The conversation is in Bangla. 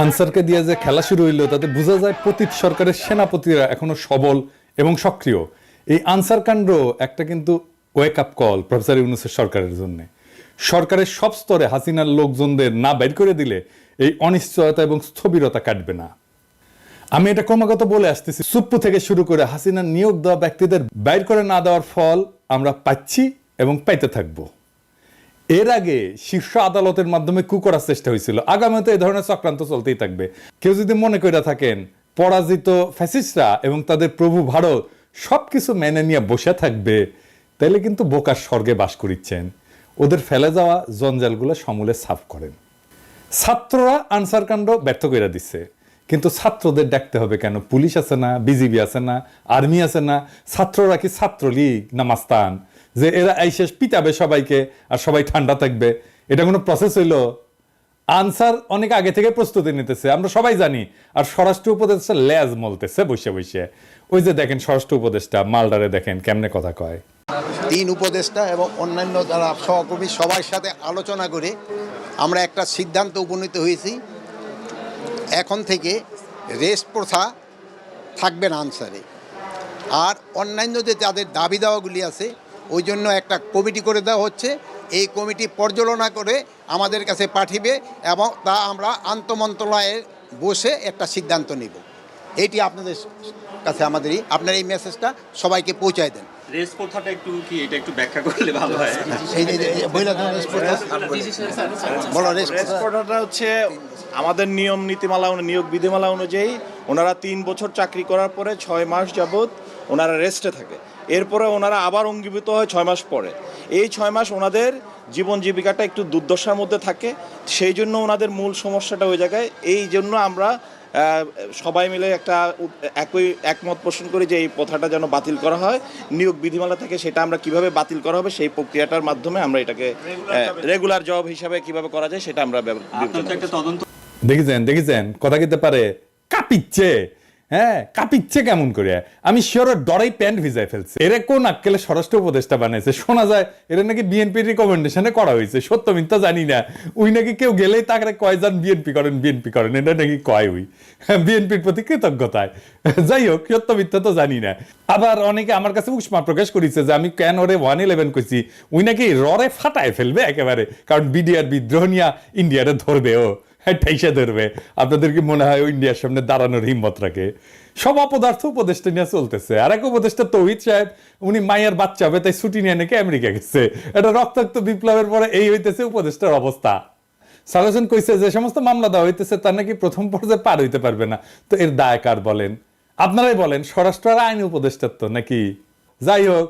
আনসারকে দিয়ে যে খেলা শুরু হইল তাতে বোঝা যায় পতিত সরকারের সেনাপতিরা এখনো সবল এবং সক্রিয়। এই আনসার কাণ্ড একটা কিন্তু ওয়েক আপ কল প্রফেসর ইউনূসের সরকারের জন্য। সরকারের সব স্তরে হাসিনার লোকজনদের না বের করে দিলে এই অনিশ্চয়তা এবং স্থবিরতা কাটবে না। আমি এটা ক্রমাগত বলে আসতেছি, সুপ্পু থেকে শুরু করে হাসিনার নিয়োগ দেওয়া ব্যক্তিদের বাইর করে না দেওয়ার ফল আমরা পাচ্ছি এবং পাইতে থাকবো। এর আগে শীর্ষ আদালতের মাধ্যমে কু করার চেষ্টা হয়েছিল, আগামীতে এই ধরনের চক্রান্ত চলতেই থাকবে। কেউ যদি মনে করে থাকেন পরাজিত ফ্যাসিস্টরা এবং তাদের প্রভু ভারত সবকিছু মেনে নিয়ে বসে থাকবে, তাহলে কিন্তু বোকার স্বর্গে বাস করিচ্ছেন। ওদের ফেলে যাওয়া জঞ্জালগুলো সমূলে সাফ করেন। ছাত্ররা আনসার কাণ্ড ব্যর্থ করে দিচ্ছে, কিন্তু ছাত্রদের ডাকতে হবে কেন? পুলিশ আছে না, বিজিবি আছে না, আর্মি আছে না? ছাত্ররা কি ছাত্রলীগ না মাস্তান যে এরা এই শেষ পিটাবে সবাইকে আর সবাই ঠান্ডা থাকবে? এটা কোনো প্রসেস হইলো? আনসার অনেক আগে থেকে প্রস্তুতি নিতেছে, আমরা সবাই জানি। আর স্বরাষ্ট্র উপদেষ্টা লেজ মলতেছে বসে বসে। ওই যে দেখেন স্বরাষ্ট্র উপদেষ্টা মালদারে দেখেন কেমনে কথা কয়। 3 উপদেষ্টা এবং অন্যান্য যারা সহকর্মী সবার সাথে আলোচনা করে আমরা একটা সিদ্ধান্ত উপনীত হয়েছি, এখন থেকে রেস্ট প্রথা থাকবে না আনসারে। আর অন্যান্য যে যাদের দাবি দাওয়াগুলি আছে ওই জন্য একটা কমিটি করে দেওয়া হচ্ছে। এই কমিটি পর্যালোচনা করে আমাদের কাছে পাঠিয়ে এবং তা আমরা আন্তঃমন্ত্রণালয়ে বসে একটা সিদ্ধান্ত নিব। এইটি আপনাদের কাছে আপনার এই মেসেজটা সবাইকে পৌঁছায় দেন। রেস প্রথাটা একটু ব্যাখ্যা করলে ভালো হয়। রেস প্রথাটা হচ্ছে আমাদের নিয়ম নীতিমালা নিয়োগ বিধিমালা অনুযায়ী ওনারা 3 বছর চাকরি করার পরে 6 মাস যাবত ওনারা রেস্টে থাকে। এরপরে ওনারা আবার অঙ্গীভূত হয় 6 মাস পরে। এই 6 মাস ওনাদের জীবন জীবিকাটা একটু দুর্দশার মধ্যে থাকে, সেই জন্য ওনাদের মূল সমস্যাটা ওই জায়গায়। এই জন্য আমরা সবাই মিলে একটা একমত পোষণ করি যে এই প্রথাটা যেন বাতিল করা হয়। নিয়োগ বিধিমালা থেকে সেটা আমরা কিভাবে বাতিল করা হবে সেই প্রক্রিয়াটার মাধ্যমে আমরা এটাকে রেগুলার জব হিসাবে কিভাবে করা যায় সেটা আমরা দেখেছেন কথা কিতে পারে কাঁপিচ্ছে। হ্যাঁ, কাঁপিচ্ছে কেমন করে? আমি শিওর ডরাই প্যান্ট ভিজাই ফেলছে। এরা কোন আক্কেলে স্বরাষ্ট্র উপদেষ্টা বানাইছে? শোনা যায় এরা নাকি বিএনপির রিকমেন্ডেশনে করা হয়েছে। সত্য মিথ্যা জানি না। ওই নাকি কেউ গেলেই তাকে কয় যান বিএনপি করেন, এটা নাকি কয় ওই বিএনপির প্রতি কৃতজ্ঞতায়। যাই হোক, সত্য মিথ্যা তো জানি না। আবার অনেকে আমার কাছে উষ্মা প্রকাশ করেছে যে আমি কেন ওরে 111 কইছি। ওই নাকি ররে ফাটায় ফেলবে একেবারে, কারণ বিডিআর বিদ্রোহ নিয়ে ইন্ডিয়ারে ধরবে, ও ঠাইসা ধরবে। আপনাদের কি মনে হয় ইন্ডিয়ার সামনে দাঁড়ানোর হিম্মত রাখে? সব অপদার্থ উপদেষ্টা নিয়ে চলতেছে। আর এক উপদেষ্টা তৌহিদ সাহেব, উনি মায়ের বাচ্চা হবে তাই ছুটি নিয়ে নাকি আমেরিকা গেছে। এটা রক্তাক্ত বিপ্লবের পরে এই হইতেছে উপদেষ্টার অবস্থা। সালেজন কইছে যে সমস্ত মামলা দেওয়া হইতেছে তার নাকি প্রথম পর্যায়ে পার হইতে পারবে না। তো এর দায় কার বলেন? আপনারাই বলেন। স্বরাষ্ট্র আর আইন উপদেষ্টার তো নাকি? যাই হোক,